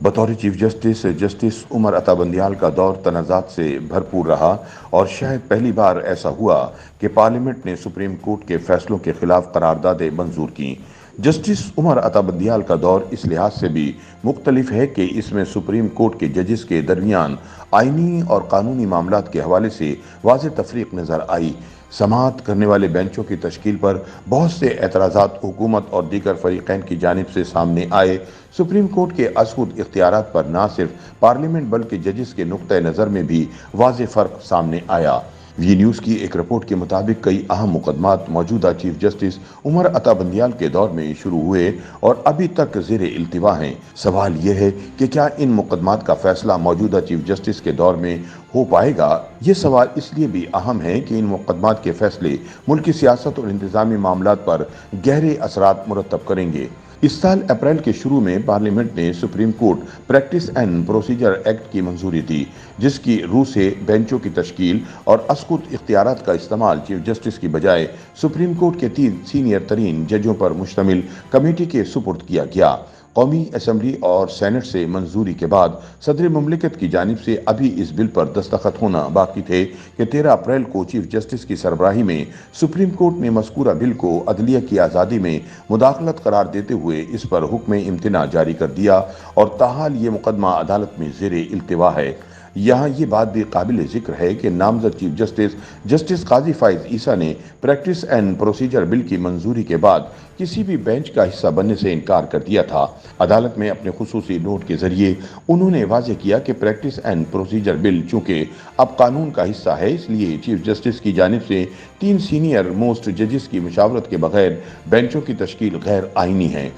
بطور chief justice justice Umar Ata Bandial کا دور تنازعات سے بھرپور رہا اور شاید پہلی بار ایسا ہوا کہ پارلیمنٹ نے سپریم کورٹ کے فیصلوں کے خلاف قراردادیں منظور کیں۔ جسٹس عمر عطا بندیال کا دور اس لحاظ سے بھی مختلف ہے کہ اس میں سپریم کورٹ کے ججز کے درمیان آئینی اور قانونی معاملات کے حوالے سے واضح تفریق نظر آئی۔ سماعت کرنے والے بینچوں کی تشکیل پر بہت سے اعتراضات حکومت اور دیگر فریقین کی جانب سے سامنے آئے۔ سپریم کورٹ کے از خود اختیارات پر نہ صرف پارلیمنٹ بلکہ ججز کے نقطہ نظر میں بھی واضح فرق سامنے آیا۔ وی نیوز کی ایک رپورٹ کے مطابق کئی اہم مقدمات موجودہ چیف جسٹس عمر عطا بندیال کے دور میں شروع ہوئے اور ابھی تک زیر التوا ہیں۔ سوال یہ ہے کہ کیا ان مقدمات کا فیصلہ موجودہ چیف جسٹس کے دور میں ہو پائے گا؟ یہ سوال اس لیے بھی اہم ہے کہ ان مقدمات کے فیصلے ملکی سیاست اور انتظامی معاملات پر گہرے اثرات مرتب کریں گے۔ اس سال اپریل کے شروع میں پارلیمنٹ نے supreme court practice and procedure act کی منظوری دی، جس کی روح سے بینچوں کی تشکیل اور از خود اختیارات کا استعمال چیف جسٹس کی بجائے سپریم کورٹ کے 3 سینئر ترین ججوں پر مشتمل کمیٹی کے سپرد کیا گیا۔ قومی اسمبلی اور سینٹ سے منظوری کے بعد صدر مملکت کی جانب سے ابھی اس بل پر دستخط ہونا باقی تھے کہ 13 اپریل کو چیف جسٹس کی سربراہی میں سپریم کورٹ نے مذکورہ بل کو عدلیہ کی آزادی میں مداخلت قرار دیتے ہوئے اس پر حکم امتناع جاری کر دیا اور تاحال یہ مقدمہ عدالت میں زیر التوا ہے۔ یہاں یہ بات بھی قابل ذکر ہے کہ نامزد چیف جسٹس جسٹس قاضی فائز عیسیٰ نے پریکٹس اینڈ پروسیجر بل کی منظوری کے بعد کسی بھی بینچ کا حصہ بننے سے انکار کر دیا تھا۔ عدالت میں اپنے خصوصی نوٹ کے ذریعے انہوں نے واضح کیا کہ پریکٹس اینڈ پروسیجر بل چونکہ اب قانون کا حصہ ہے، اس لیے چیف جسٹس کی جانب سے 3 سینئر موسٹ ججز کی مشاورت کے بغیر بینچوں کی تشکیل غیر آئینی ہے۔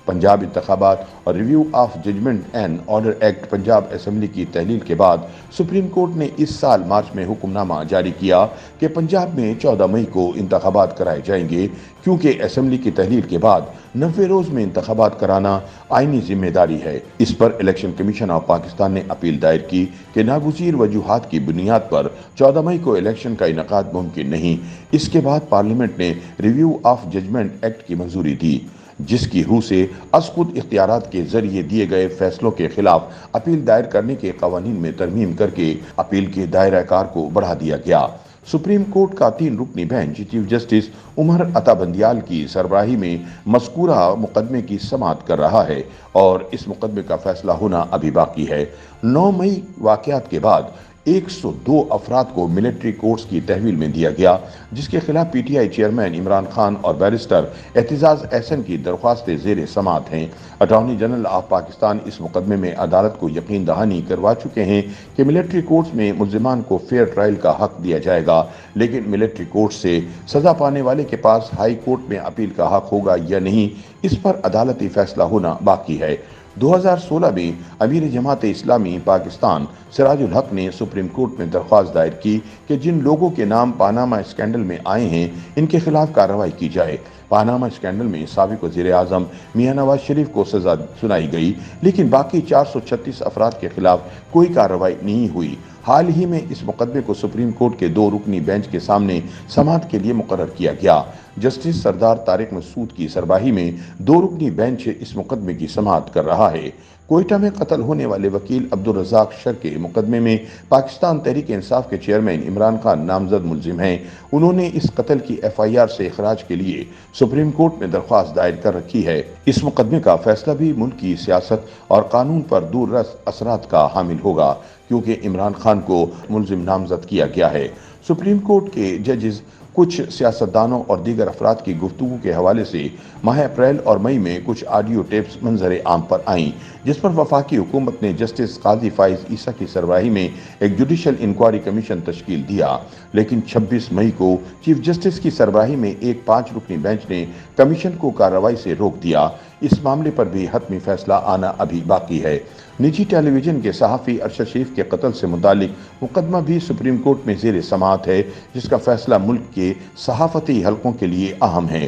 پنجاب انتخابات اور review of judgment and order act Punjab assembly کی تحلیل کے بعد سپریم کورٹ نے اس سال مارچ میں حکم نامہ جاری کیا کہ پنجاب میں 14 مئی کو انتخابات کرائے جائیں گے، کیونکہ اسمبلی کی تحلیل کے بعد 90 روز میں انتخابات کرانا آئینی ذمہ داری ہے۔ اس پر الیکشن کمیشن آف پاکستان نے اپیل دائر کی کہ ناگزیر وجوہات کی بنیاد پر 14 مئی کو الیکشن کا انعقاد ممکن نہیں۔ اس کے بعد پارلیمنٹ نے ریویو آف ججمنٹ ایکٹ کی منظوری دی، جس کی روح سے از خود اختیارات کے ذریعے دیے گئے فیصلوں کے خلاف اپیل دائر کرنے کے قوانین میں ترمیم کر کے اپیل کے دائرہ کار کو بڑھا دیا گیا۔ سپریم کورٹ کا 3 رکنی bench chief justice Umar Ata Bandial کی سربراہی میں مذکورہ مقدمے کی سماعت کر رہا ہے اور اس مقدمے کا فیصلہ ہونا ابھی باقی ہے۔ 9 مئی واقعات کے بعد 102 افراد کو ملٹری کورٹس کی تحویل میں دیا گیا، جس کے خلاف P T I chairman Imran Khan اور بیرسٹر اعتزاز احسن کی درخواستیں زیر سماعت ہیں۔ اٹارنی جنرل آف پاکستان اس مقدمے میں عدالت کو یقین دہانی کروا چکے ہیں کہ ملٹری کورٹس میں ملزمان کو فیئر ٹرائل کا حق دیا جائے گا، لیکن ملٹری کورٹ سے سزا پانے والے کے پاس ہائی کورٹ میں اپیل کا حق ہوگا یا نہیں، اس پر عدالتی فیصلہ ہونا باقی ہے۔ 2016 میں امیر جماعت اسلامی پاکستان سراج الحق نے سپریم کورٹ میں درخواست دائر کی کہ جن لوگوں کے نام پاناما اسکینڈل میں آئے ہیں ان کے خلاف کارروائی کی جائے۔ پاناما اسکینڈل میں سابق وزیر اعظم میاں نواز شریف کو سزا سنائی گئی، لیکن باقی 436 افراد کے خلاف کوئی کارروائی نہیں ہوئی۔ حال ہی میں اس مقدمے کو سپریم کورٹ کے 2 رکنی بینچ کے سامنے سماعت کے لیے مقرر کیا گیا۔ جسٹس سردار طارق مسعود کی سربراہی میں 2 رکنی بینچ اس مقدمے کی سماعت کر رہا ہے۔ کوئٹہ میں قتل ہونے والے وکیل عبدالرزاق شر کے مقدمے میں پاکستان تحریک انصاف کے چیئرمین عمران خان نامزد ملزم ہیں۔ انہوں نے اس قتل کی ایف آئی آر سے اخراج کے لیے سپریم کورٹ میں درخواست دائر کر رکھی ہے۔ اس مقدمے کا فیصلہ بھی ملک کی سیاست اور قانون پر دور رس اثرات کا حامل ہوگا، کیونکہ عمران خان کو ملزم نامزد کیا گیا ہے۔ سپریم کورٹ کے ججز کچھ سیاستدانوں اور دیگر افراد کی گفتگو کے حوالے سے ماہ اپریل اور مئی میں کچھ آڈیو ٹیپس منظر عام پر آئیں، جس پر وفاقی حکومت نے جسٹس قاضی فائز عیسیٰ کی سربراہی میں ایک جوڈیشل انکوائری کمیشن تشکیل دیا، لیکن 26 مئی کو چیف جسٹس کی سربراہی میں ایک 5 رکنی بینچ نے کمیشن کو کارروائی سے روک دیا۔ اس معاملے پر بھی حتمی فیصلہ آنا ابھی باقی ہے۔ نجی ٹیلی ویژن کے صحافی ارشد شریف کے قتل سے متعلق مقدمہ بھی سپریم کورٹ میں زیر سماعت ہے، جس کا فیصلہ ملک کے صحافتی حلقوں کے لیے اہم ہے۔